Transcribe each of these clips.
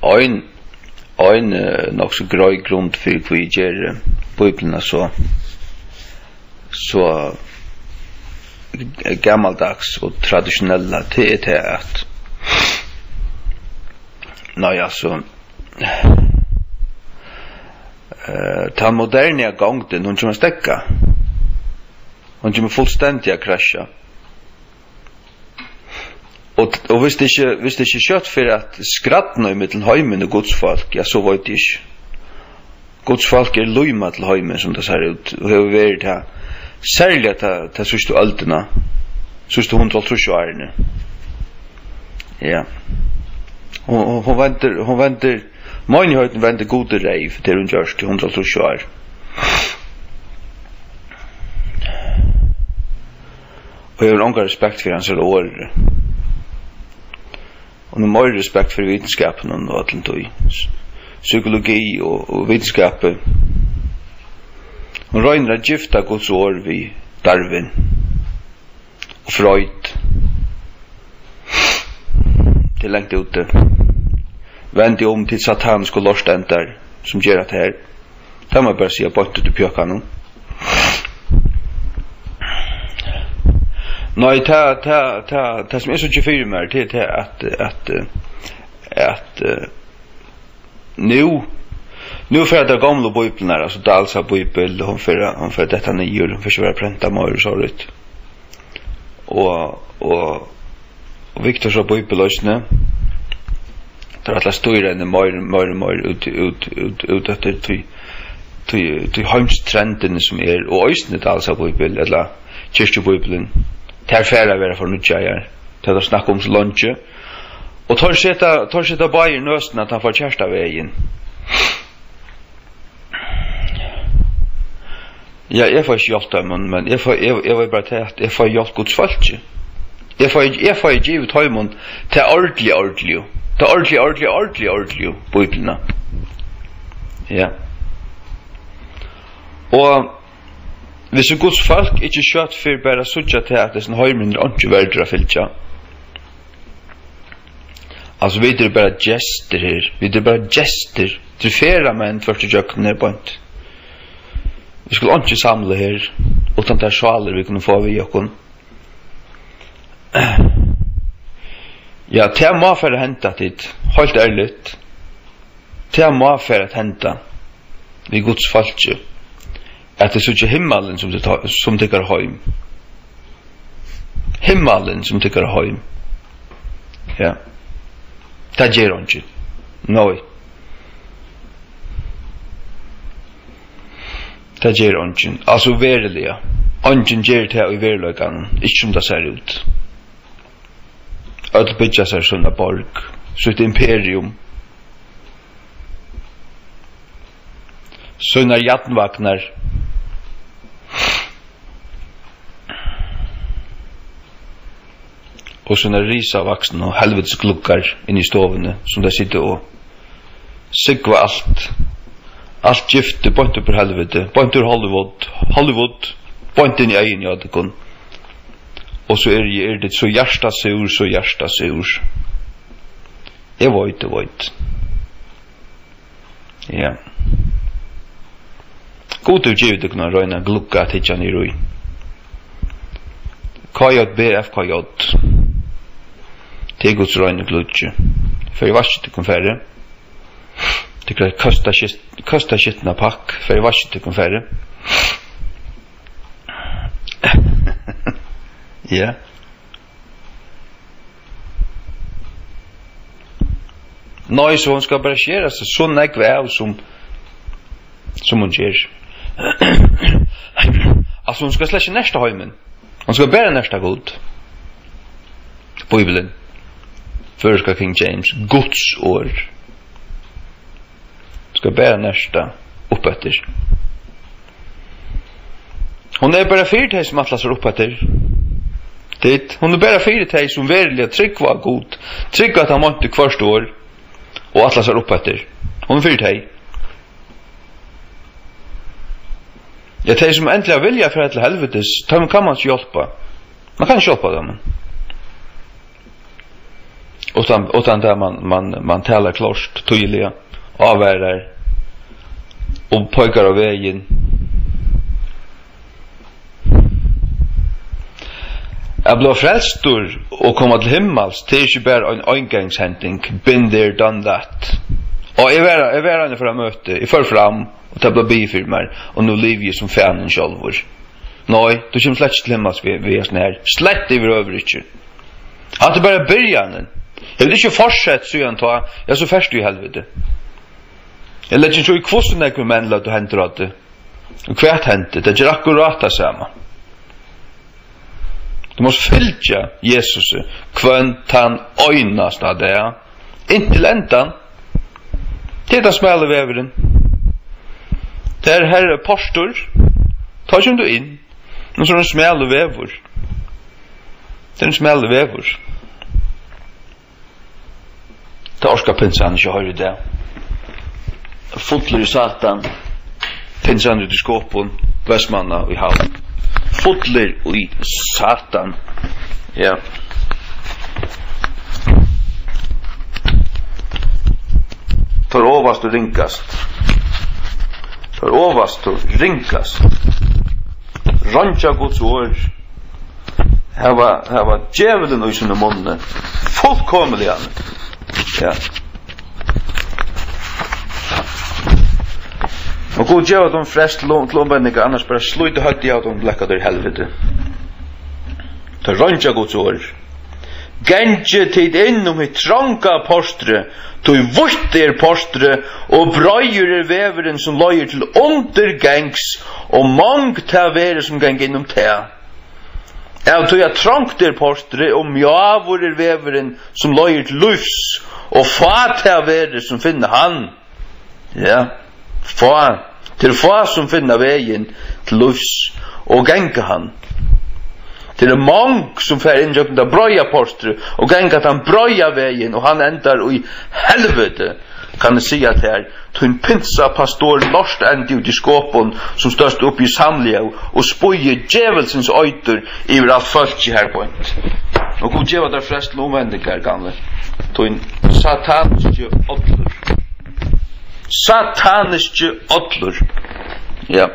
Ein nog så grøy grund för vi ger bibeln så gammaldags och traditionella till att så ta moderna gångden hon kommer stäcka hon kommer fullständigt krascha och visst det kött för att skrattna i mitten heimen och Guds folk ja så var det inte Guds folk lojma till heimen som det ser ut och har varit här särskilt att så står alltna så står hon till så ja hon väntar möjligheten väntar gode reiv till hon görs till 100 år och jag har lång respekt för hans år och nu mer respekt för vetenskapen och allt och psykologi och vetenskap hon röjnar att gifta Guds år vid Darwin och Freud till längt ute vände om till sataniska lorständar som gör att här kan man bara säga bort till pjökan nej ta som är så 24 mer till att nu för det gamla bibeln där alltså Dalsa bibel hon för detta nyår hon för att pränta mer så rätt och Victor så bibelösne där alla stora en mer ut efter till heimstrenden som är och ösnet alltså bibel eller kyrkobibeln där färra vara för nutjajar där snacka om lunch och tar sätta by nösten att han får kärsta vägen ja jag får hjälpa men jag vill bara ta att jag får hjälpa Guds folk jag får givet heimen till ordentligt det ordentligt bibeln ja och hvis Guds folk ikke kjøtt for bare suttja til at det er heimen ikke verder å fyltja altså vi er bare gester her vi er bare gester til fera menn først i jøkken er bønt vi skulle ikke samle her utan det er sjaler vi kunne få vi jøkken ja, det er må for å hente dit helt ærligt det er må for å hente vi Guds folk at det er ikke himmelen som tykker heim himmelen som tykker heim ja det gjør han ikke nei det gjør han ikke altså verilig han gjør det i veriløkene ikke som det ser ut at bygger seg sånne borg så et imperium sånne jatnvagnar och såna risa vaxna och helvetes gluckar in i stovene som där sitter och sigva allt gifte point upp på helvete point ur Hollywood point in i egen jadekon och så är det så hjärsta sur jag vet ja god utgivet du kunna röjna glucka till i rui KJBFKJ till Guds röjna glutje för jag varsit till konfärre tycker att kosta kittna pack för jag varsit till konfärre ja nej så hon ska bara skera sig så näkväv som hon gör alltså hon ska släcka nästa heimen hon ska bära nästa god bibeln förska King James Guds år ska bära nästa uppåter hon är bara fyrt här som atlas uppåter det hon är bara fyrt här som verkligen tryck var god tryck att han måste kvarstår och atlas uppåter hon är fyrt här ja, det som äntligen vilja för att helvetes, då kan man inte hjälpa. Man kan inte hjälpa dem. utan där man talar klart tydliga avvärar och pojkar av vägen. Jag blev frälstor och komma till himmels. Det är inte bara en engångshändning. Been there, done that. Och jag var inne för att möte. Jag för fram och det blev bifirmar. Och nu lever jag som fanen självor. Nej, du kommer slett till himmels vi är sån här. Slett över övrigt. Att det bara början. Jag vill inte fortsätta så jag tar. Jag är så färst i helvete. Jag lägger inte så i kvossen när jag människa att det händer att det. Och kvart händer. Det är akkurat det samma. Du måste följa Jesus kvönt han öjnast av det. Inte till ändan. Titta smäller väveren. Det är herre postor. Ta som du in. Och så är det en smäller väver. Det är en smäller väver. Det orskar pinsan inte höra det. Fotler i satan. Pinsan ut i skåpen. Västmanna i halv. Fotler i satan. Ja. Tar ovast och rinkast. Tar ovast och rinkast. Röntja Guds ord. Här var djävulen i sina munnar. Fullkomligen. Ja. Och god djävul de flest lombenningar annars bara sluta högt i av dem läckar där i helvete. Tar röntja Guds ord. Gänge tid inom i trånga postre, tog vart postre och bröjer väveren som löjer till undergängs och mångt vere som gäng inom tä. Jag tog jag trångt postre och mjavor väveren som löjer till lufs och fat vere som finner han. Ja, till far som finner vägen till lufs och gänga han. Till en monk som fär injökna där bröja postre och gänga att han bröja vägen och han ändar i helvete kan det säga att här till en pinsa pastor lost ändi ut i skåpen som störst upp i samliga och spojer djävelsens öjter över allt folk i här point. Och god djävel där flest omvändigar gamle till en sataniske åtlur. Sataniske åtlur. Ja.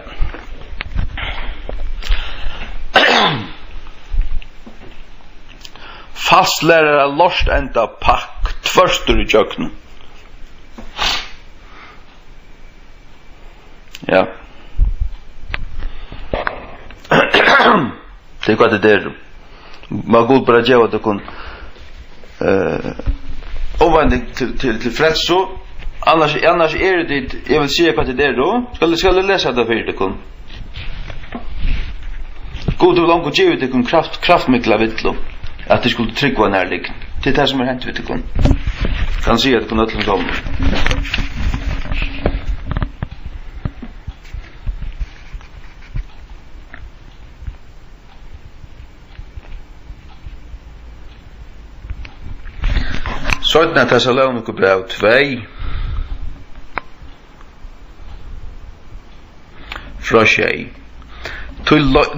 Fastlärare lost enda pakt förstur i köknen. Ja. Det är vad det är. Man går bara ge vad det kan. Ovanligt till frälso. Annars är det jag vill se vad det är då. Ska du läsa det för det kan. God och långt ge det kan kraftmikla vittlo. Att det skulle trycka närlig. Det är det som har hänt vid det kan se att det kan ötlen kommer. Sötna Thessalonikerbrev 2 fra 6.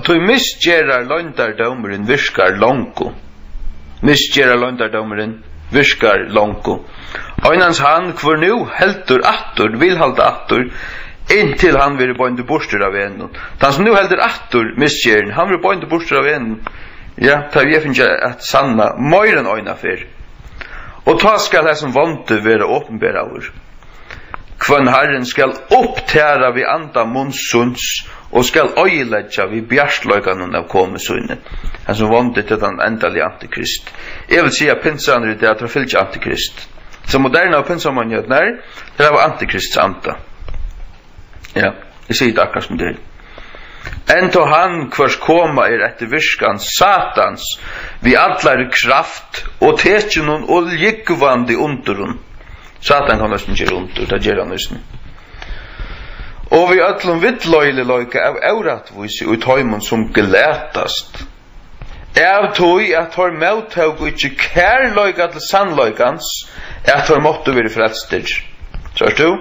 Tui misgerar löndardomaren virkar långo. Misgerar löndardomaren virkar långo. Einans han kvar nu heldur attur, vil halda attur, inntil han vil bøyndu borstur av en. Han som nu heldur attur misgerin, han vil bøyndu borstur av en. Ja, ta vi finna at sanna meir enn øyna fyr. Og ta skal det som vante være åpenbæraver. Kvann Herren skal opptæra vi anda munsuns og skal øyeledja vi bjarsløyganen av komisunne. Han som vante til den endalige antikrist. Jeg vil si at pinsaner i det at det fyllt antikrist. Så moderna av pinsamanjøtner, det var antikrists anta. Ja, jeg sier det akkurat som det. Ento han kvars koma etter virskan satans vi allar kraft og tekje noen oljekvandi underun. Satan kan nesten gjøre under, det gjør han nesten. Og vi allum vittløyle løyke av euratvise ut heimen som glætast. Av tog at har møtthaug og ikke kærløyga til sannløygans at har måttu være frelstir. Sørst du?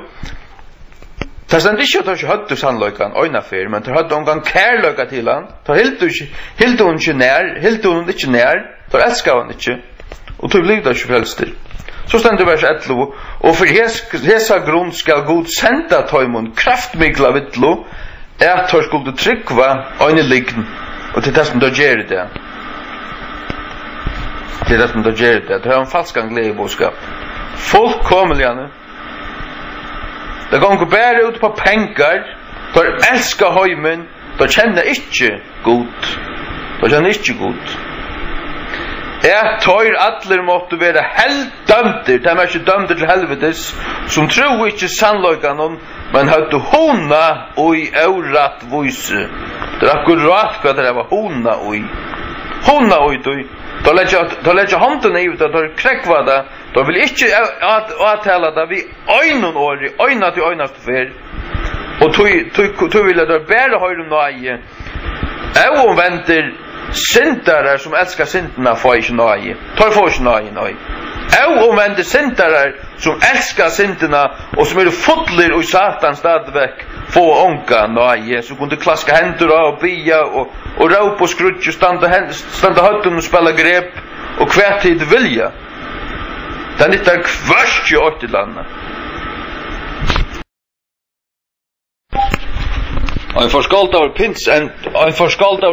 Det stendt ikke at har ikke høttu sannløygan øynafer, men det høttu omgang kærløyga til han. Det hildu hun ikke nær, tar elska han ikke. och tog liv där frälster. Så ständer vers 11, och för hesa grund skal god sända taimon kraftmikla vittlo, att tar skulle tryckva öjne lign, och till det som då gör det. Till det som då gör det. Det har en falskan glädjeboskap. Folk kommer igen. Det går bara ut på pengar, de älskar heimen, de känner inte god. De känner inte god. Jag tar allir måtte være helt dømter, de er ikke dømter til helvetes, som tror ikke sannløykan, men hadde hona og i ørat vise. Det er akkurat hva det var hona og i. Hona og i du. Da legger hånden i ut, da krekva det, da vil ikke avtale det vi øynen åri, øyna til øynast fer. Og du vil da bare høyre nøye. Jeg omventer syndare som älskar synderna får inte nöje. Tar får inte nöje. Och omvände syndare som älskar synderna och som är fotler och satan stadväck få onka nöje. Så kunde klaska händer och bia och ropa och skrutch och standa hötten och spela grep och kvärt vilja. Det är inte kvärst i åttilandet. En forskalt over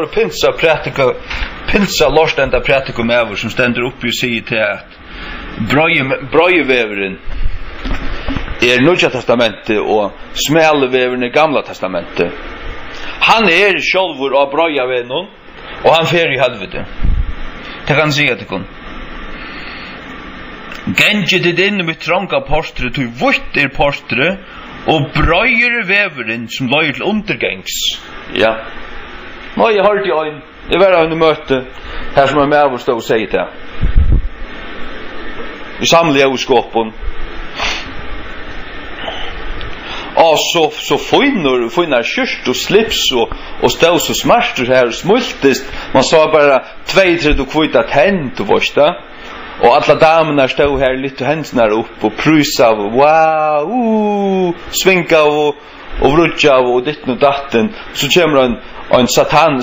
pinsa pinsa lorstenda pratika mever som stender upp i sig till att brøyeveveren Nya testamentet och smällveveren i Gamla testamentet. Han självor av brøyevenon och han fer i helvete. Det kan säga till kon. Genget det in med trånga postre till vutt postre og brøyer veveren som løyer til undergangs. Ja. Nå, jeg hørte jo en, jeg var under møte, her som med oss stod og sier til. Vi samler jo i skåpen. Og så finner kyrst og slips og stod så smerter her og smultest. Man sa bare 2-3 kvita tent og vorsta. Och alla damerna stod här lite händsnar upp och prysa och wow, svinka och vrutja och ditt och datten. Så kommer en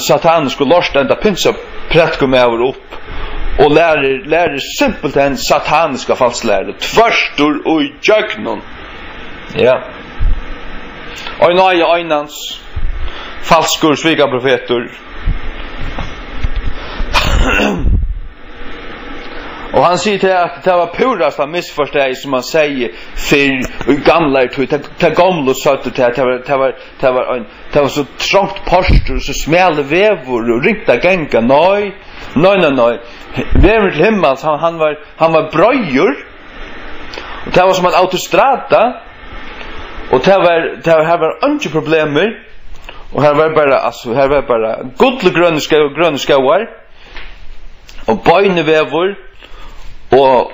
satanisk och lorstända pinsa prättkom över upp och lärer simpelt en sataniska falslärare. Tvärstor och i jöknon. Ja. Och en aja einans falskur sviga profeter. Och han säger till att det var purasta missförstånd som man säger för gamla till gamla satt det var så trångt postur så smäll vävor och rikta gänga nej. Vävor till himmels han var bröjor. Och det var som en autostrada. Och det var inte problemer. Och här var bara godle gröna skauar och böjnevävor.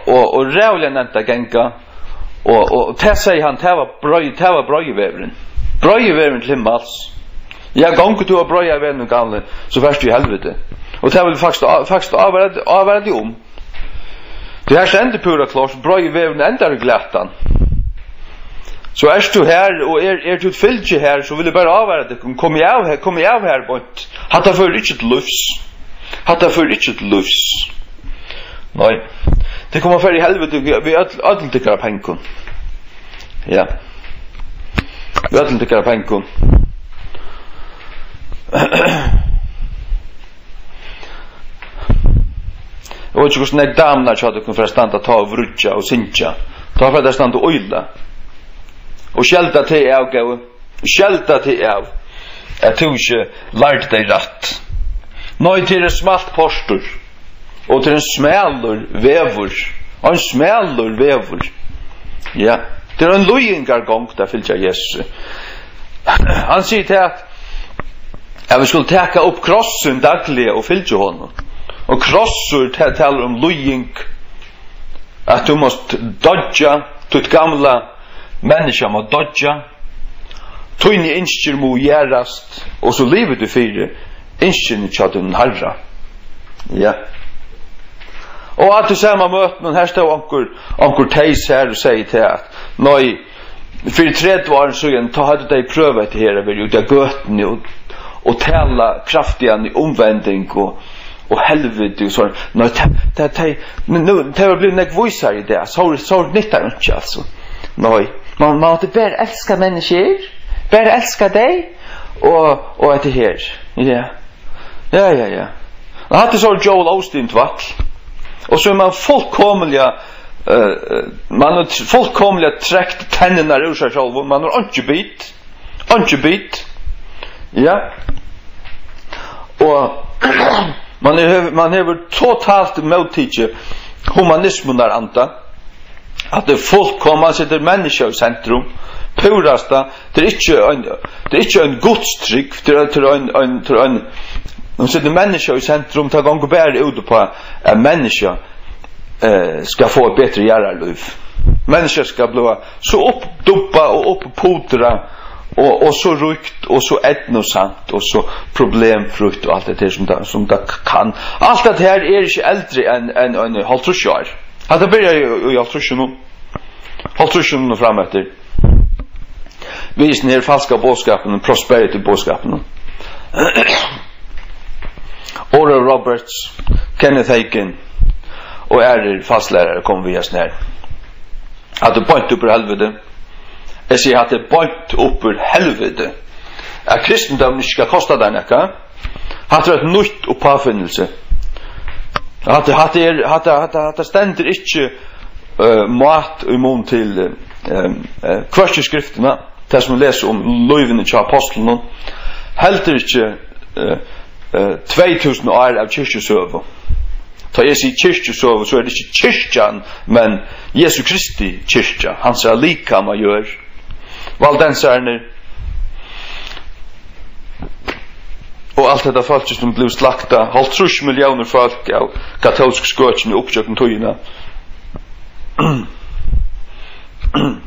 Och rävlen inte gänga och det säger han det var bröjevevren. Bröjevevren till himmels. Jag gånger du har bröjevevren gamle så värst i helvete. Och det vill faktiskt avvärda det om. Det här ständer pura klart bröjevevren ändrar glättan. Så du här och du fyllt här så vill du bara avvärda det. Kom jag av här bort. Hatta för riktigt lufs. Nej. Det kommer för i helvete vi ödel tycker av penkon. Ja. Vi ödel tycker av penkon. Jag vet inte hur damerna hade kunnat förstå att ta och vrutja och sinja. Ta för att stanna och ojla. Och skälta till avgåv. Skälta till av. Jag tror inte lärt dig rätt. Nej till det smalt postur. Och till en smällor vävor. En smällor vävor. Ja. Det är en lojingargång där fyllt jag Jesus. Han säger till att vi skulle täcka upp krossen dagliga och fyllt honom. Och krossor talar om lojing. Att du måste dodja. Ditt gamla människa måste dodja. Tøyni inskir må gjerast. Och så livet du fyra. Inskir tjadun harra. Ja. Och att du säger man möter men här står onkur Teis här och säger till att nej för 30 år sedan så hade de prövat det här över ut av götten och tala kraftiga i omvändning och helvete och så. Det har blivit nek voice i det. Så nyttar inte alltså. Nej. Man måste bara älska människor. Bara älska dig och det här. Ja. Han hade så Joel Osteen tvall. Och så är man fullkomliga träckt tänderna ur sig själv. Man har inte bit. Ja. Och man har totalt mottidje humanismen där anta. Att det fullkomliga sätter människa i centrum. Purasta, det är inte en godstrygg, det är en de sätter människa i centrum, tar gång och bär ut på att människa ska få ett bättre järarliv. Människa ska bli så uppdumpa och uppputra och så rykt och så etnosant och så problemfrukt och allt det där som det kan. Allt det här är inte äldre än halvtrusjar. Det börjar ju i halvtrusjar framåt. Visen här falska bådskapen, prosperity bådskapen. Oral Roberts, Kenneth Hagin och falslärare kom via snär. Hade point upp ur helvete. Jag säger att det point upp ur helvete. Att kristendomen ska kosta den eka. Hade ett nytt uppavfinnelse. Hade ständer inte mat i mun till kvartskrifterna. Det som läser om löjvene till apostlen. Helter inte 2000 år av kyrkjesöv. Ta jag säger kyrkjesöv så är det inte kyrkan men Jesu Kristi kyrka. Han säger lika man gör. Valdensarner och allt detta folk som blev slakta. 50 miljoner folk av katolsk skåtsen i uppköpen tøyina.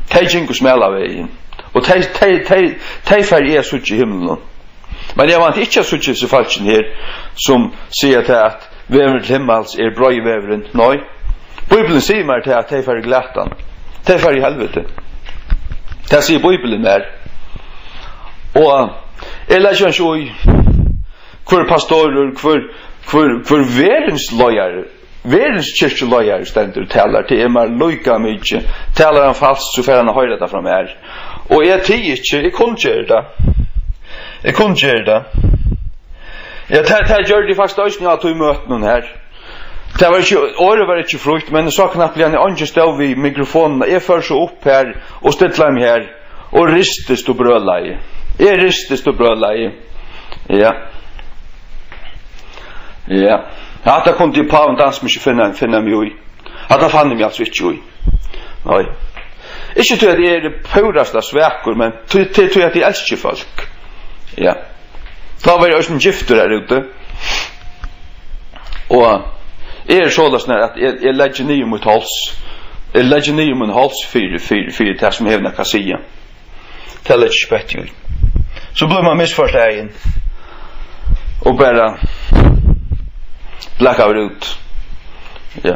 Tejing och smälla vägen. Och tejfär är så i himlen. Men jag vant inte så så falschen här som säger att väven till himmels är bra i vävren. Nej. Bibeln säger mig att tejfär i glättan. Tejfär i helvete. Det säger Bibeln där. Och eller så kvar pastorer kvar världens lojare. Världens kyrkolojare ständer talar till man lojka mycket. Talar han falskt så får han höra det från här. Och jag tycker jag kunde göra det. Jag gör det faktiskt också när jag tog möten någon här. Det var inte, året var inte frukt, men så knappt blir han inte stå vid mikrofonen. Jag för så upp här och ställer mig här och ristes och bröla i. Ja. Att jag kunde ju på en dans mycket finna mig i. Att jag fann mig alltså inte i. Nej. Ikke til at jeg er purasta svækur, men til at jeg elsker folk. Ja. Da var jeg også en gifter her ute. Og jeg er sånn at jeg legger nye mot hals. Jeg legger nye mot hals for det som hevna kan sige. Det er litt spett jo. Så blir man misforstått og bare blakka ut. Ja.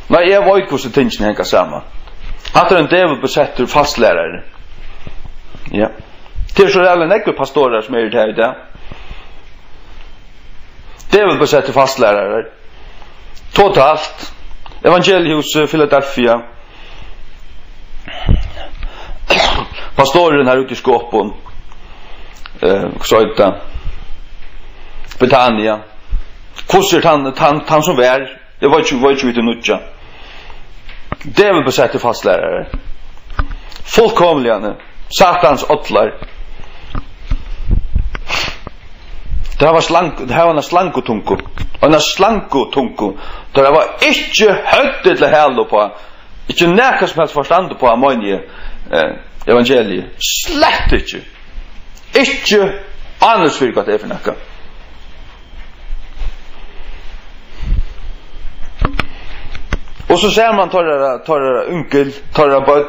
Nei, jeg var ikke hvordan tingene henger sammen. Att en devil besätter fastlärare. Ja. Det så alla nekve pastorer som är här idag. Devil besätter fastlärare. Totalt. Evangelius Philadelphia. Pastoren här ute i skåpen. Så utan Betania. Kostet han som vär. Det var ju ute nutja. Det vill besätta fastlärare. Fullkomliga Satans åttlar. Det här var en slankotunko. En slankotunko. Det var inte högt till häl på. Inte näka som helst förstånd på ammonie evangeliet. Slett inte. Inte annars för att det är för näka. Och så ser man tar unkel, tar bad.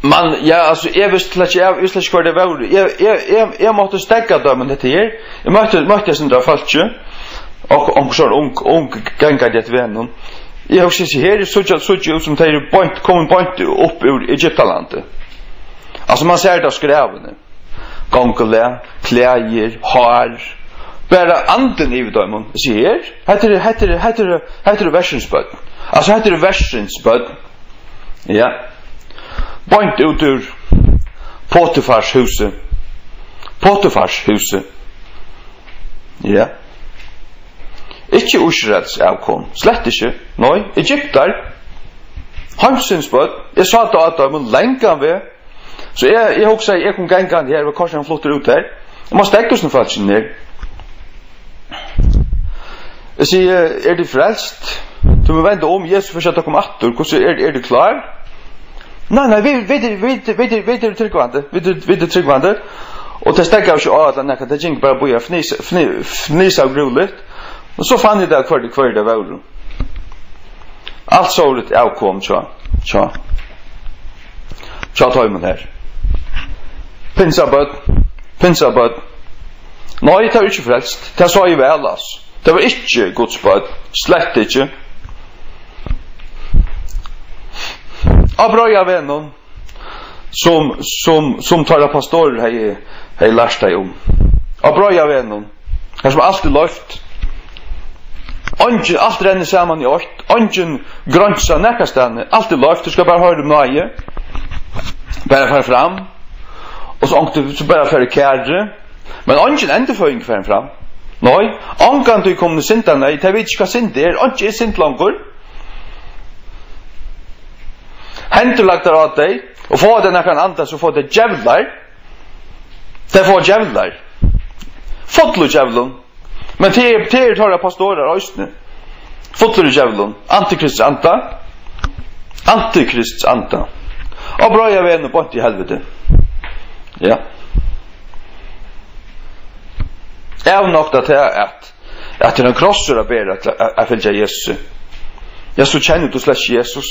Man ja alltså jag visste vad det var. Jag måste stäcka dem men det här. Jag måste sen dra falskt. Och om så ung ganga det vännen. Jag har sett här så som tar point upp ur Egyptaland. Alltså man ser det skrivna. Gångkläder, kläder, hår. bara anden i dem. Ser, heter versens bøtt. Altså heter versens bøtt. Ja. Point ut ur Potifars huset. Potifars huset. Ja. Ikke Israels avkom. Slett ikke. Nei, Egyptar. Hamsens bøtt. Jeg sa da at de må lenke ved. Så jeg også sier, jeg kom gengan her, og kanskje han flotter ut her. Jeg må stekke sånn falsk ned. Jeg sier, det frelst? Du må vente om Jesus for at dere kommer atter. Hvordan det klar? Nei, vi er tryggvande. Og det stekker jeg ikke av at det gikk bare bo jeg fnisa og grulig. Og så fann jeg det hver det var. Alt så litt avkom, tja tar man her. Pinsabød. Nei, det var ikke frelst. Det sa jeg vel, altså. Det var ikke Guds bød. Slett ikke. Abrøya vennen som tar pastorer hei lært deg om. Abrøya vennen her som alltid løft. Alt renner sammen i åkt. Ongen grønsa nekkastane. Alltid løft. Du skal bare høre nøye. Bare fære fram. Og så bare fære kære. Men ongen endeføring fære fram. Nei, ongan du kommer sinta nei, det vet ikke hva sint er, ongen sint langer. Hendur lagt der av deg, og få det nekkan andre, så får det djevlar. Det får djevlar. Fotlu djevlun. Men det tar pastorer òsne. Fotlu djevlun. Antikrists anta. Og bra jeg vet noe bort i helvete. Ja. Jeg har nok det til at det er en krosser av bedre at følge Jesus. Ja, så kjenner du slett ikke Jesus.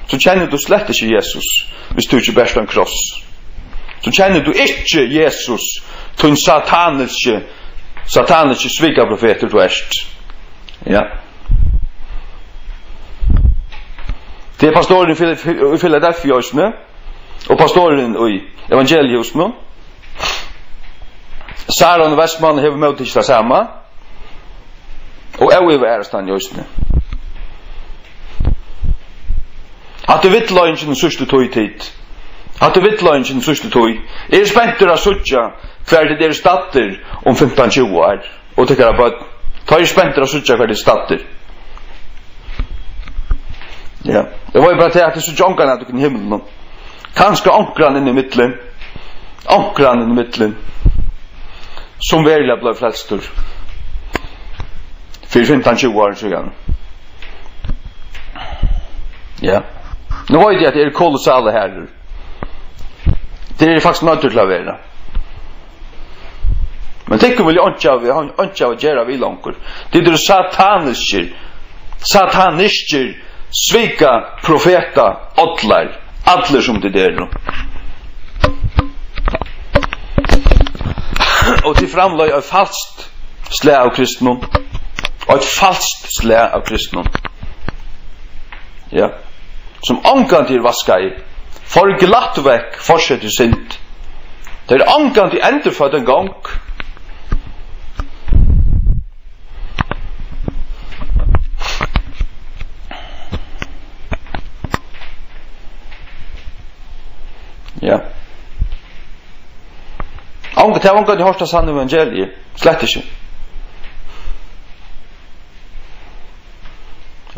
Så kjenner du slett ikke Jesus hvis du ikke bærer en kross. Så kjenner du ikke Jesus til en sataniske svigaprofeter du erst. Ja. Det er pastoren i Philadelphia også, og pastoren i evangeliet også. Saron og Vestmann hever møtt ikke det samme. Og jeg vil være stand i Østene. At du vitt løgnen sørste tog tid. At du vitt løgnen sørste tog. Jeg er spent til å sørge hver det er statter om 15-20 år. Og til hver bøtt. Ta er spent til å sørge hver det er statter. Ja. Det var jo bare til at det er så ångren at du kan himmelen. Kanskje ångren inn i midtelen. Ångren inn i midtelen. Som verilig ble frelstor. For 15-20 år siden. Ja. Nå vet jeg at det er kolossale herrer. Det er faktisk nødt til å være. Men det vil jeg ikke av å gjøre vi langer. Det er satanisker, svika profeta, atler som det er. Og til framløy et falskt slæ av kristendom. Og et falskt slæ av kristendom. Ja. Som ångan til vaska i. For glatt vekk, fortsett i sint. Det er ångan til endurfødd en gang. Ja. Det var ångan til hørsta sann evangeliet. Slett ikke.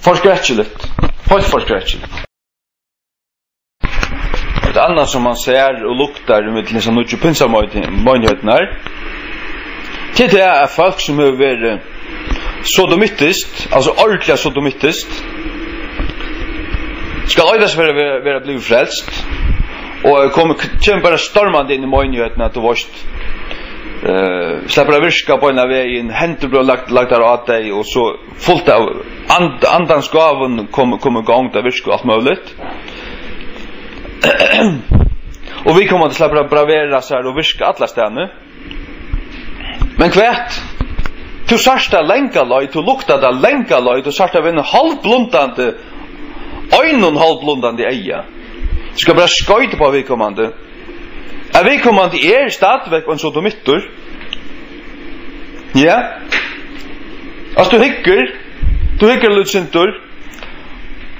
Forskrekkelig. Helt forskrekkelig. Et annet som man ser og luktar med liksom noe pinsamøynheten her. Til det er folk som har vært sodomittist, altså ordentlig sodomittist, skal øydes være blivet frelst, og kommer bare stormande inn i møynheten at du vorst slipper å virka på en av veien, henter blir lagt der av deg, og så fullt av andans gaven kommer gang til å virka alt mulig. Og vi kommer til å slippe å bravera seg og virka alle stedene. Men kvært, du sarsta lengaløy, du lukta da lengaløy, du sarsta ved en halvblundande, øynon halvblundande eia. Du skal bare skøyte på vedkommande. Er vedkommande stadvekk og en sodomittur? Ja. Alltså du hickar lutsentur.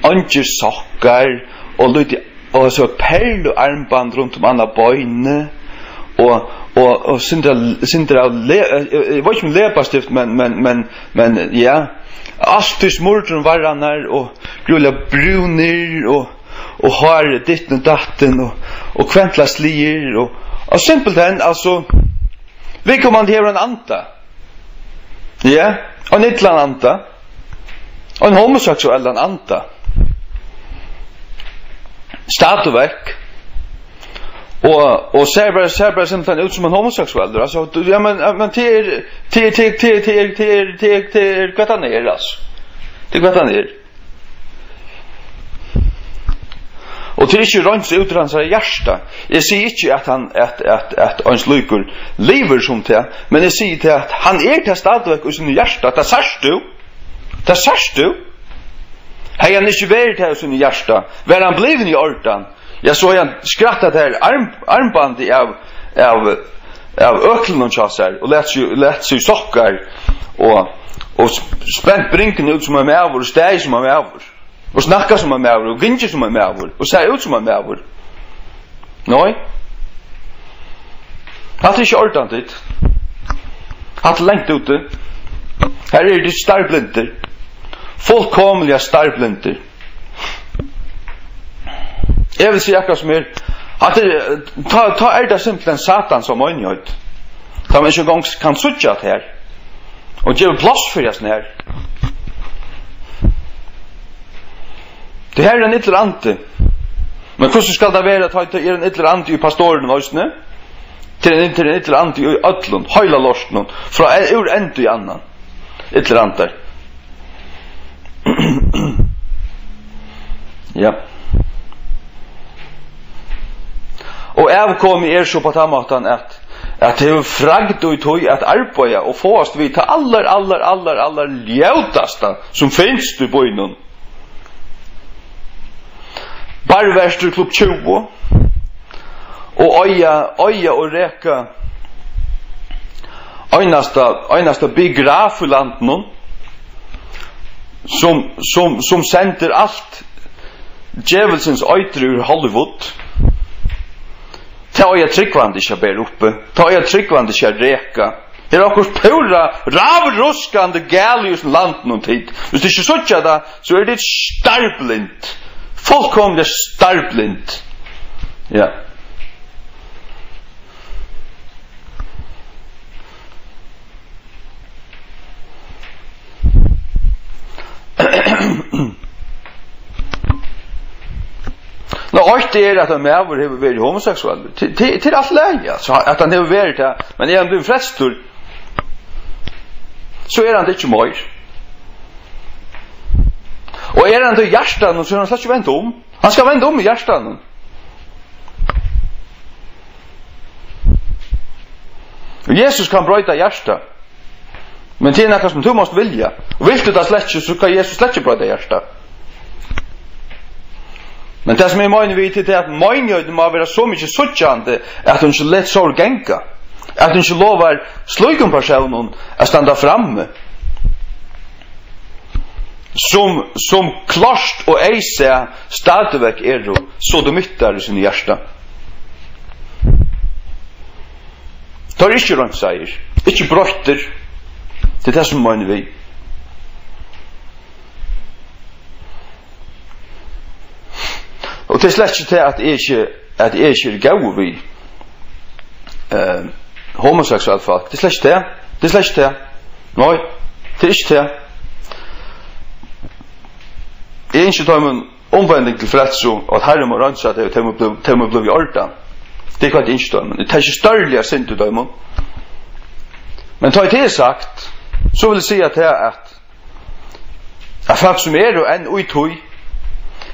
Anker sockar och lite och så perl och armband runt om alla böjne och syndra jag vet inte läppastift men ja allt smurtron varranar och gula brunir och har ditt och datten och kväntlas lier och simpelt än alltså vi kommer att höra en anta. Ja, en ytterligare anta. En homosexuell anta. Statuverk. Och ser bara simpelt ut som en homosexuell. Alltså, ja men till kvart han är alltså. Till kvart han är. Och till inte rönt sig ut hans hjärsta. Jag säger inte att han att hans lyckor lever som det, men jag säger till att han är till stadverk i sin hjärsta. Det särst du. Hej han inte varit till sin hjärsta. Var han bliven i ortan. Jag såg han skrattat här armband av öklen och chassar och lät sig sockar och spänt brinken ut som en mävor och stäg som en mävor. Och snacka som en mävor och ginge som en mävor och säga ut som en mävor. Nej. Hatt är inte ordentligt. Hatt längt ute. Här är det starblinter. Fullkomliga starblinter. Jag vill säga som är att ta är det simpelt en satan som önjött. Ta man inte gång kan sucha det här. Och ge plats för det här. Det här är en ytterante. Men hur ska det vara att ha en ytterante i pastoren och ne? Till en ytterante i ötlund, hela lorsten, från ur en till annan. Ytterante. Ja. Och avkom är så på tamatan att det är fragt och tog att arbeta och få oss vi ta allar ljötasta som finns du på innan. Barvärster klubb 20 och öja och räka einasta biograf i landet som sänder allt djävulsens öjter ur Hollywood. Ta jag tryggvande ska bära uppe. Ta jag tryggvande ska räka. Det är också pura ravruskande galius land någon tid. Hvis det inte så där så är det starblint. Fullkomligt starblint. Ja. Nå, det är att han med har varit homosexuell. Till allt läge, alltså, att han har varit det. Men är han blivit frästur, så är han det inte mer. Och är han då i hjärtan, så är han slags vända om. Han ska vända om i hjärtan. Och Jesus kan bryta hjärta. Men till något som du måste vilja. Och vill du det släck, så kan Jesus släck bryta hjärta. Men det som är möjligt vid till att möjligheten må vara så mycket suttjande att hon inte lätt sorg gänka. Att hon inte lovar slöjken personen att stanna framme. Som klart och eise stadigväck är då så de myttar i sin hjärta. Tar inte runt säger. Inte brötter. Det är det som möjligt vid. Och det släcker till att är inte gav vi homosexuellt folk. Det släcker till. Nej, det är inte det. Det är inte tar man omvändning till frälso och att Herren må rensa det och till man blev i ordan. Det är kvart inte tar man. Det är inte störliga synd utav man. Men tar det sagt så vill jag säga till att folk som är och en uithoj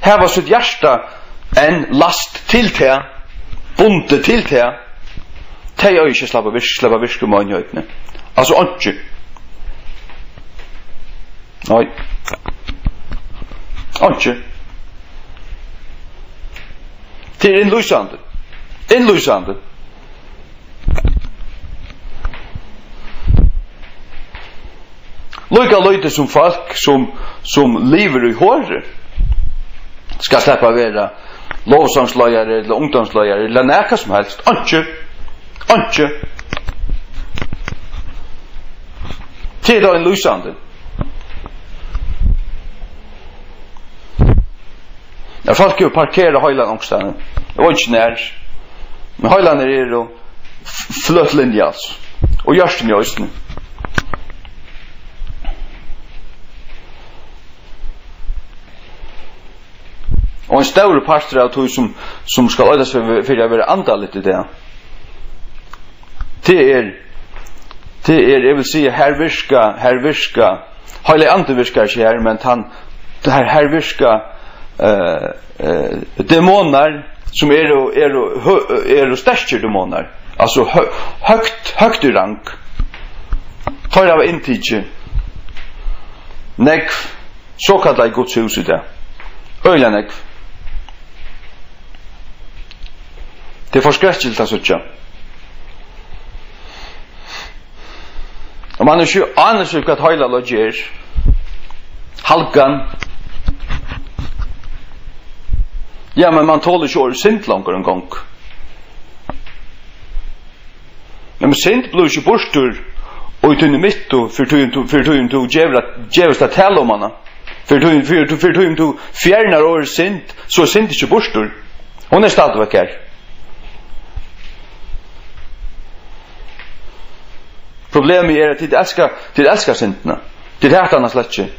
här var sitt hjärta en last till te, bunte till te, te jag inte släppa virk om anjöjtne. Alltså inte. Nej. Inte. Till inlysande. Lika lite som folk som lever i håret ska släppa vara lovsångslöjare eller ungdomslöjare eller näka som helst. Anke. Till då en lysande. Ja, folk ju parkera höjlan någonstans. Det var inte när. Men höjlan är då flötlinjas. Och görs det just nu. Och en stor pastor av tog som ska ödas för att vara antalet i det. Det är jag vill säga herrvirska hela antivirskar sig här, men han det här herrvirska demoner som är största demoner, alltså högt i rank tar av intige nekv så kallar Guds hus i det öjla nekv. Det är förskräckligt att söka. Och man är ju annars att höjla loger halkan. Ja, men man tål inte att sint långt en gång. Men sint blir ju borstur och ut i mitto för du djävulst att tala om henne. För du fjärnar år sint, så sint inte borstur. Hon är stadigväck här. Problemet är att de älskar synderna. Det är det annars lätt inte.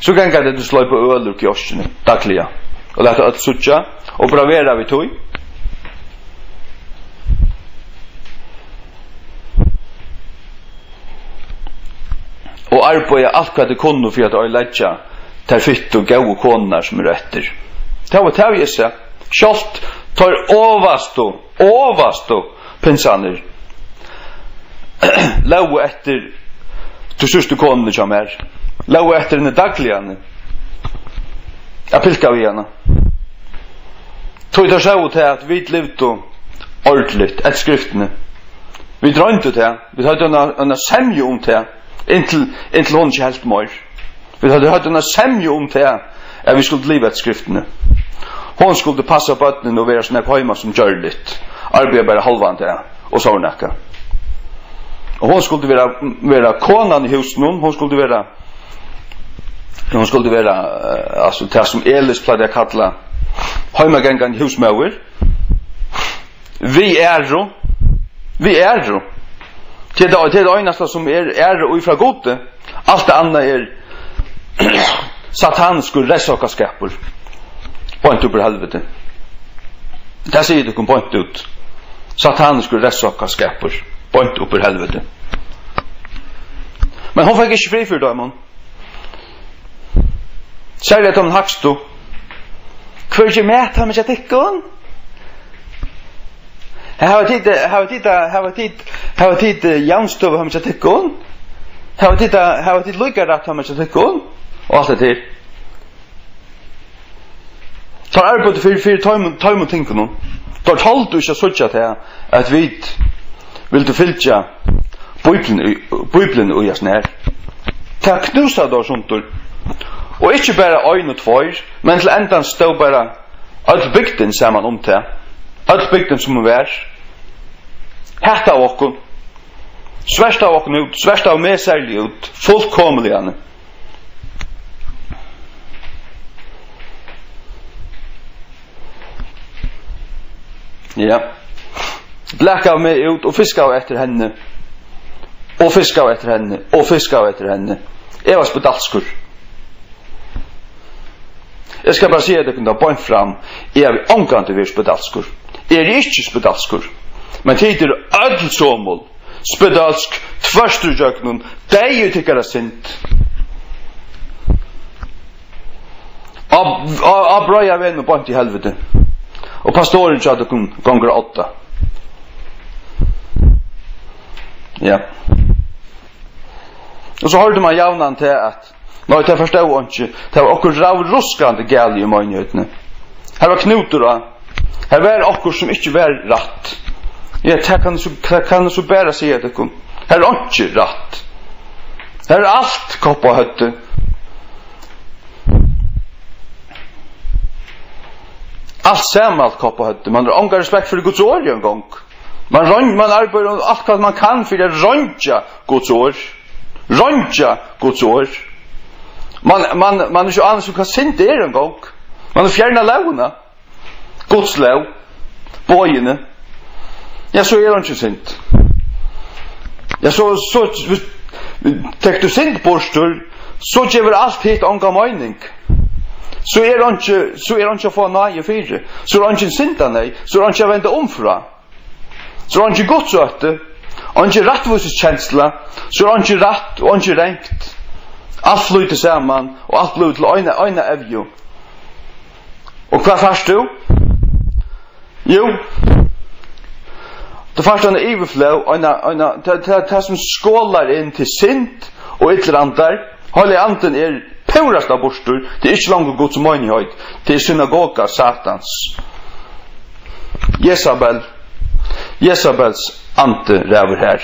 Så gängar det du slår på öl och kiosken dagliga. Och låta allt sucha och bravera vid tog. Och arbeta allt vad det kunde för att öjlägga till fitt och gå och konar som är rätter. Det var det jag sa. Kjolt tar ovasto pensaner. Lau efter du syster konar som är. Lau efter den dagliga. Jag pilkar vi gärna. Tog det så till att vi levde ordentligt ett skriftene. Vi drar inte till. Vi hade en sämje om till. Intil hon inte helt mer. Vi hade en sämje om till att vi skulle leva ett skriftene. Hon skulle passa på öppnen och vara såna hemma som gör det. Arbeta bara halvan till och så näka. Och hon skulle vara konan i huset nu. Hon skulle vara alltså det som Elis plade att kalla hemagängan husmöver. Vi är då. Det är nästan som är och ifrån gode. Allt det andra är sataniska rättsakarskapor. Point upp i helvete. Det säger du kom point ut. Sataniska rättsakarskapor. Point upp i helvete. Men hon fick inte fri för dem. Särskilt att hon hackstod. Kvör med att han med sig täckon? Har tid janstöv han med sig täckon? Har tid lyckad att han med sig täckon? Och allt det till. Tar arbete för ta emot tinken. Tar hållt du inte så att vi vill du fylla Bibeln och jag snär. Ta knusa då sånt då. Och inte bara en och två, men till ändan stod bara all bygden samman om det. All bygden som var. Hätta av okon. Svärsta av okon ut, svärsta av med särlig ut, fullkomligen. Ja. Bläcka av mig ut och fiska av efter henne. Och fiska av efter henne. Och fiska av efter henne. Jag var spedalskur. Jag ska bara säga att det kunde ha point fram. Jag vill omgående vara spedalskur. Jag är inte spedalskur. Men det är ödelsåmål. Spedalsk, tvärströjöknun. Det är ju tyckare sint. Av bra jag vän och point i helvete. Och pastoren sa att det gånger 8. Ja. Och så hörde man javnan till att nej, det förstod jag inte. Det var okkur ravruskande gäli i möjligheterna. Här var knutor då. Här var okkur som inte var rätt. Ja, det kan så bara säga det kom. Här är inte rätt. Här är allt koppa hötte. Allt sammalt koppa hötte. Man har ångar respekt för Guds ord en gång. Man arbetar allt vad man kan för att röntga Guds ord. Röntga Guds ord. Man är så annars som kan synda er en gång. Man är fjärna lävna. Guds läv. Bojene. Ja, så är det inte synd. Ja, så tek du syndborstur, så gjør allt hit ånga mening. Så är det inte få nöje fyra. Så är det inte synda nej. Så är det inte vända omfra. Så är det inte Guds öte. Och inte rättviseskänsla. Så är det inte rätt och inte ränkt. Allt flyter samman och allt blir till öjna evjo. Och vad först du? Jo, det första är överflow, det som skålar in till synd och ytterandar. Heliga anden är purasta borstur, det är inte långt Guds menighet, det är synagoga satans. Jezabels ante räver här.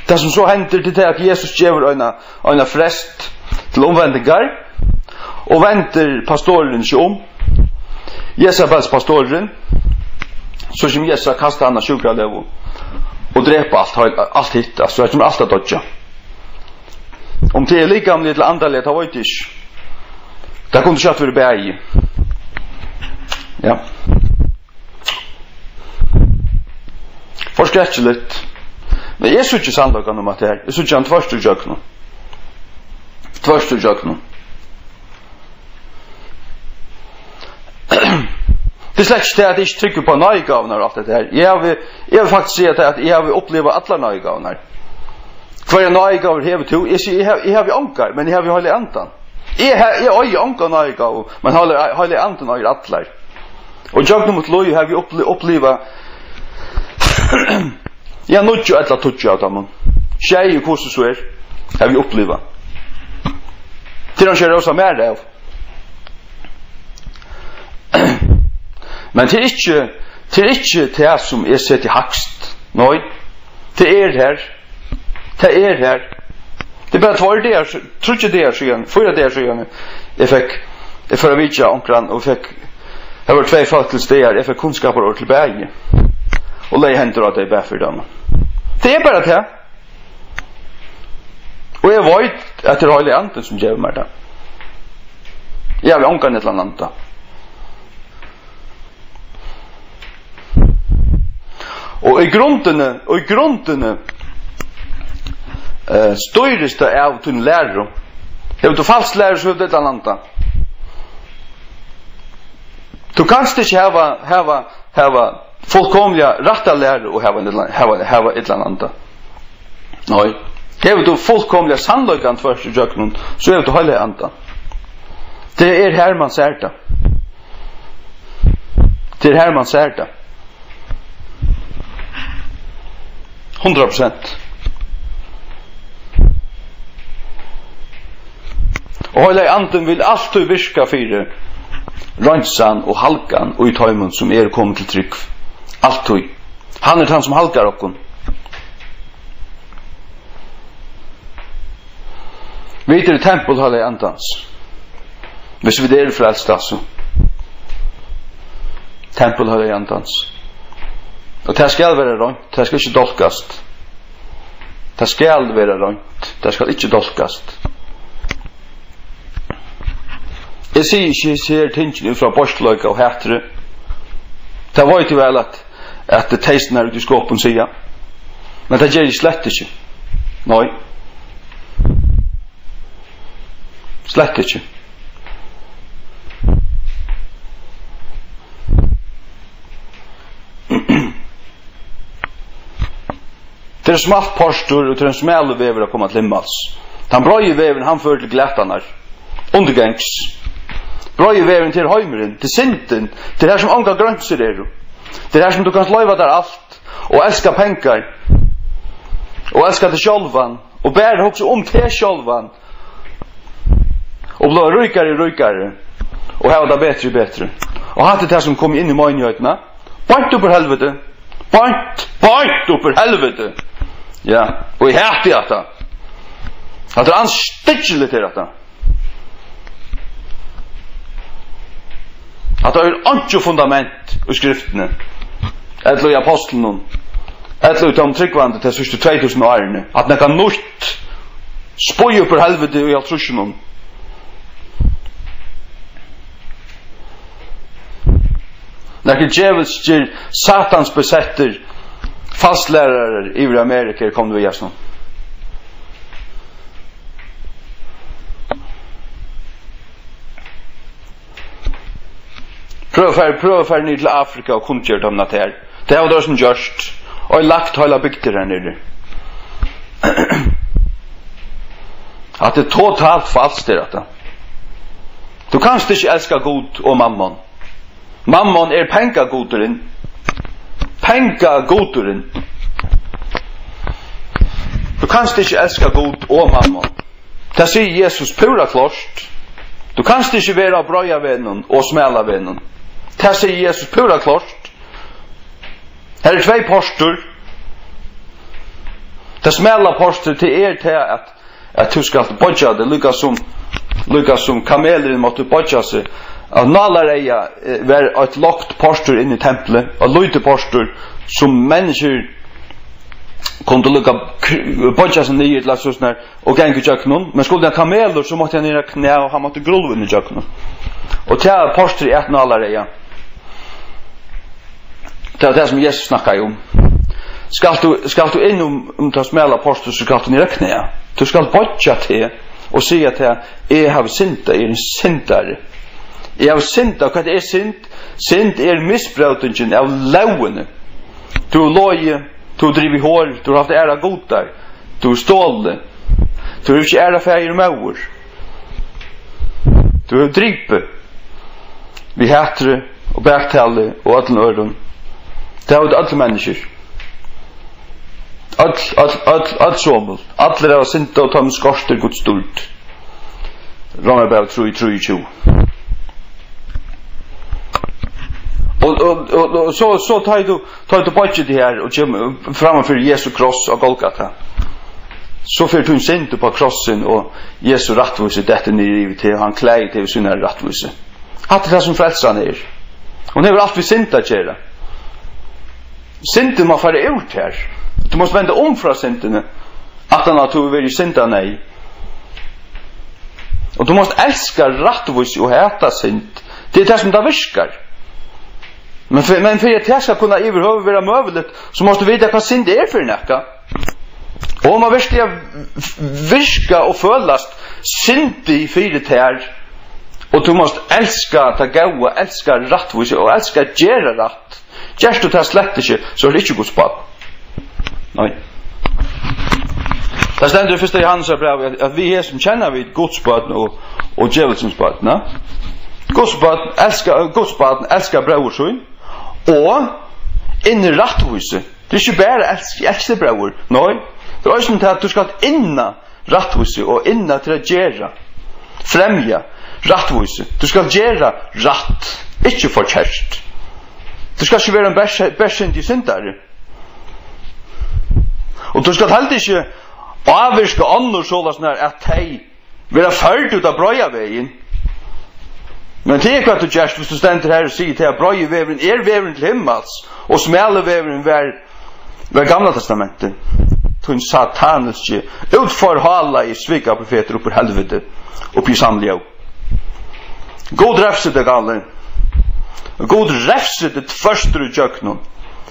Det som så händer till det att Jesus ger en frest till omvändingar och vänder pastoren sig om. Jezabels pastoren, så som Jesus kastar han av sjukalevo och dräpa allt hitta, så att de allt att dodja. Om det är lika om det till andalet har varit ish. Det kunde kött för berg. Ja. Forskräckligt. Men jag synes inte sannlagan om att det här. Jag synes inte han tvärst ur jökna. Det slett inte att jag inte trycker på nöjgavnar och allt det här. Jag vill faktiskt säga att jag vill uppleva alla nöjgavnar. Kvar nöjgavnar hever to. Jag har ju ånkar, men jag har ju hållit antan. Jag har ju ånkar nöjgavnar, men hållit antan har ju attlar. Och jag mot loj har vi uppleva jag nog ju alla tutsi av dem. Tjej och kurser så har vi uppleva. Till de kör också mer av. Men det är inte det som är sett i högst. Nej, det är här. Det är här. Det är bara 2 dagar, tror inte det är sedan, 4 dagar sedan. Jag förra vidja omkran och det var 2 folk till stegar, jag fick kunskaper och till berg. Och lägg händer att det är bär för dem. Det är bara det. Och jag vet att det är heliga anden som ger mig det. Jag vill omkran ett eller annat. Och i grunden styrdes det av till lärare. Har du falskt lärare så är det ett annat. Du kanst inte ha fullkomliga rätta lärare och ha ett annat. Nej. Har du fullkomliga sannolikan först i jöknen så är det heliga anda. Det är här man ser det. Det är här man ser det. 100%. Och heliga anden vill alltid virka för rönsan och halkan och i tajmen som är kommit till tryck. Alltid. Han är han som halkar okon. Vi är i tempel heliga andans. Hvis vi är frälsta så. Tempel heliga andans. Och det ska vara rönt, det ska inte dolkast. Det ska vara rönt, det ska inte dolkast. Jag ser tingen från borstlöka och hättre. Det var ju väl att det testen är ute i skåpen säga. Men det gör det slett inte. Nej. Slett inte. Det är smalt postur och det är en smäll väver att komma till himmels. Han bröjer väven, han för till glättanar. Undergängs. Bröjer väven till höjmeren, till synden, till det här som ångar grönser är. Det är här som du kan löjva där allt. Och älska pengar. Och älska dig självan. Och bär också om till självan. Och bli rykare. Och ha det bättre. Och ha det här som kommer in i möjligheterna. Bort upp på helvete. Point upp ur helvete. Ja, och I hätti detta. Att det anstickligt till detta. Att det är inte fundament I skriftene. Eller I apostlen. Eller I de tryggvande till sista 2000 årene. Att det kan nytt spoj upp ur helvete I altrusjonen. När djävulskir satans besätter fastlärare I Amerika kom vi jasno. Prøv för ner till Afrika och kunna göra dem här. Det har det som gjort och lagt hela bygder där nere. Att det totalt falskt är detta. Du kanst inte älska god och mammon. Mammon pengagodaren. Pengagodaren. Du kanst inte älska god och mammon. Det säger Jesus pura klart. Du kanst inte vara bröja vännen och smälla vännen. Det säger Jesus pura klart. Här är två postor. Det smälla postor till till att du ska bodja det lyckas som kameler måste bodja sig. Att nalareja var ett lockt postor in I templet och lite postor som människor kunde lucka bodja sig ner till såna och gänga jöknon men skulle den kameler så måste han ner knä och han måste grulva I jöknon. Och till postor I nalareja. Det är det som Jesus snackar om. Skall du in ta smälla postor så skall du ner knä. Du skall bodja till och säga till jag har syndat en syndare. Jag har syndat vad det är synd. Synd missbrukningen av lagen. Du har lojt, du har drivit hål, du har haft ära godar, du har stålet, du har inte ära färger med du har dripet, vi hättre och bärktalle och alla öron. Det har alla människor. Allt somul. Alla har syndat och ta med skorster Guds stort. Romarbrevet 3:23. Och så tar du budget det här och framför Jesu kross och Golgata. Så för du synd på krossen och Jesu rättvise detta ner I till han klär till sina rättvise. Att det som frälsar ner. Och det är allt vi synd att göra. Synden må fara ut här. Du måste vända från synden. Att han har varit synda nej. Och du måste älska rättvise och häta synd. Det är det som det virkar. Men för att det ska kunna överhuvud vara möjligt så måste vi veta vad synd är för näka. Och om man verkligen virka och fölast syndig för det här och du måste älska att gå och älska rättvise och älska att göra rätt. Gärst du tar slätt inte så är det inte Guds barn. Nej. Det ständer I första Johannes brev att vi är som känner vid Guds barn och djävulsens barn. Guds barn älskar bröderson och in I rättvise. Det är inte bara älskar bröder. Nej. Det är inte att du ska inna rättvise och inna till att göra. Främja rättvise. Du ska göra rätt. Inte förkärst. Du ska inte vara en bärsind I syndare. Och du ska heller inte avvirka annor sådana att hej vara färd ut av bröjavägen. Men det är vad du gör hvis du ständer här och säger till att bröjavägen väven till himmels och smäleväven var gamla testamentet. Tun sataniske utforhala I svika profeter upp ur helvete upp I samliga. God räfse det galen. God räfse det första ur jöknon.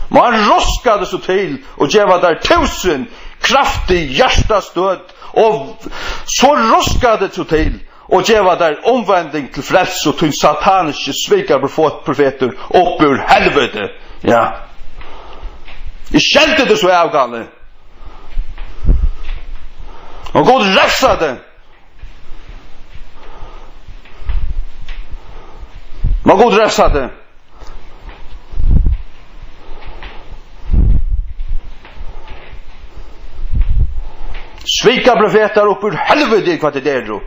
Man roskade så till och geva där 1000 kraftig hjärtastöd och så roskade så till och geva där omvändning till frälse och till sataniska svikar profeter upp ur helvete. Ja. Jag kände det så avgående. Och God räfsade. Men God räfsade. Svika profeter upp ur helvete vad det är då.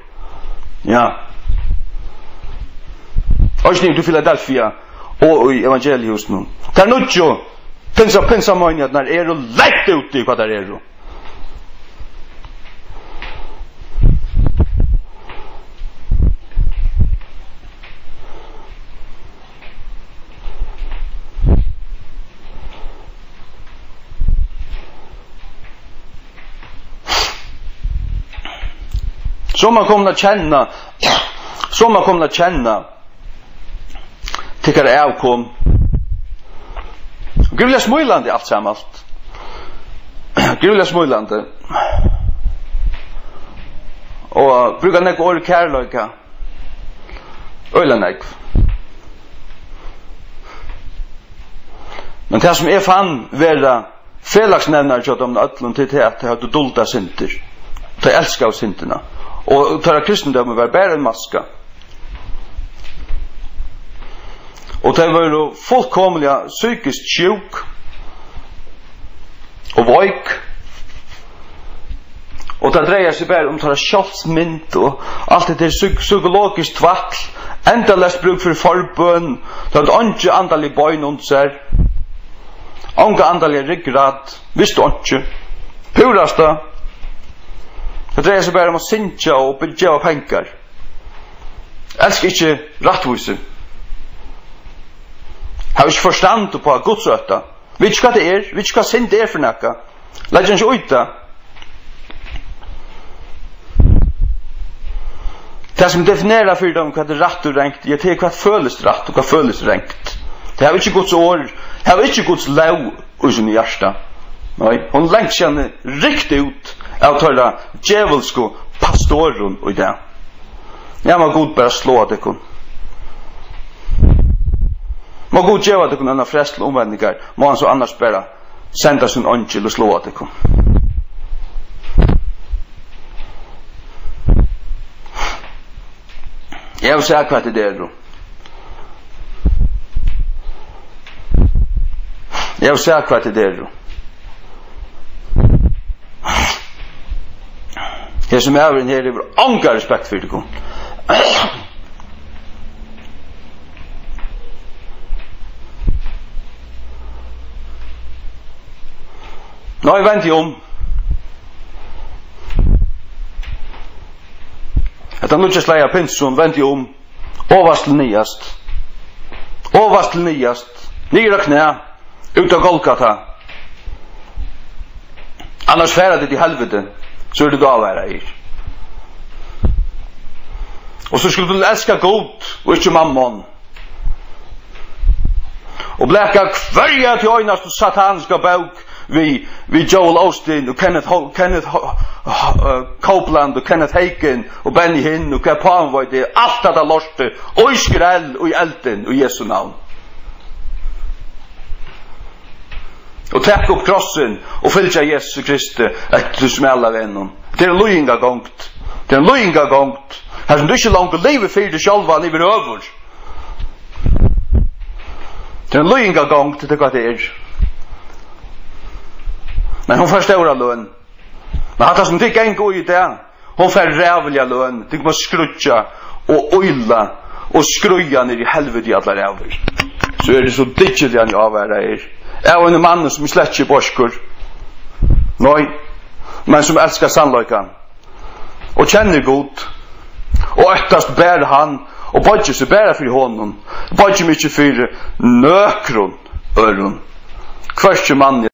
Ja. Och nu till Philadelphia och I evangelius nu. Kan utjo pinsa månadnar är och lätt ut i vad där är. Som man kommer att känna tycker det avkom Grilla smulande allt sammalt. Grilla smulande. Och brukar nek ord kärlöka. Öla nek. Men det som fann vera felagsnämnar så att de ötlund till att det hade dolda synter. De älskar av synterna. Och tar kristendömen var bara en maska. Och det var ju fullkomliga psykiskt sjuk och veik. Och det dreier sig bara om sådana självsmynd och allt det där psykologiskt tvackl. Endalest bruk för förbön. Det hade inte andalig bøyn under sig. Anka andalig ryggrad. Visst inte. Purasta. Det dreier sig bara om att synja och bygga pengar. Älskar inte rattvise. Har ikke forstand på Guds røtta. Vet ikke hva det er. Vet ikke hva synd det er for nekka. Læg ikke ut det. Det som definerer for dem hva det er rett og rengt, det er hva føles rett og hva føles rengt. Det har ikke Guds år, det har ikke Guds lov i sin hjärsta. Nei, hun lengt kjenne riktig ut av tørre djevelsko pastoren og det. Jeg må god bare slå det kun. Må god djeva det kun anna frest til omvendingar, må han så annars bara senda sin angel og slå det kun. Jeg vil se hva det er. Jeg vil se hva det er. Her som er her, det er anka respekt for det kun. Nå, jeg venter om. Etter nå ikke sleier pinsen, venter jeg om. Overast til nyast. Overast til nyast. Nyra knæ. Ut av Golgata. Annars færer det til helvete. Så er det da å være her. Og så skulle du elska god, og ikke mammon. Og bleka kvarja til øynast satanska bøk, vi Joel Osteen og Kenneth Copeland og Kenneth Hagen og Benny Hinn og hva paen var det, alt det lorte, og i skrell og i elden og Jesu navn. Og takk opp krossen og fylgja Jesu Kristi etter smella vennom. Det er en løyinga gongt. Det er en løyinga gongt. Her som du ikke langt lever for det sjálva niver over. Det er en løyinga gongt, det er hva det er. Men hon får stora lön. Men att som tycker en god idé. Hon får rävliga lön. Det måste skrutcha och oila och skruja ner i helvete i alla räver. Så är det så ditchet han avvärda er. Jag är en man som släcker borskor. Nej. Men som älskar sannolikan. Och känner god. Och öttast bär han. Och badger sig bära för honom. Badger mycket för nökron. Öron. Kvärste man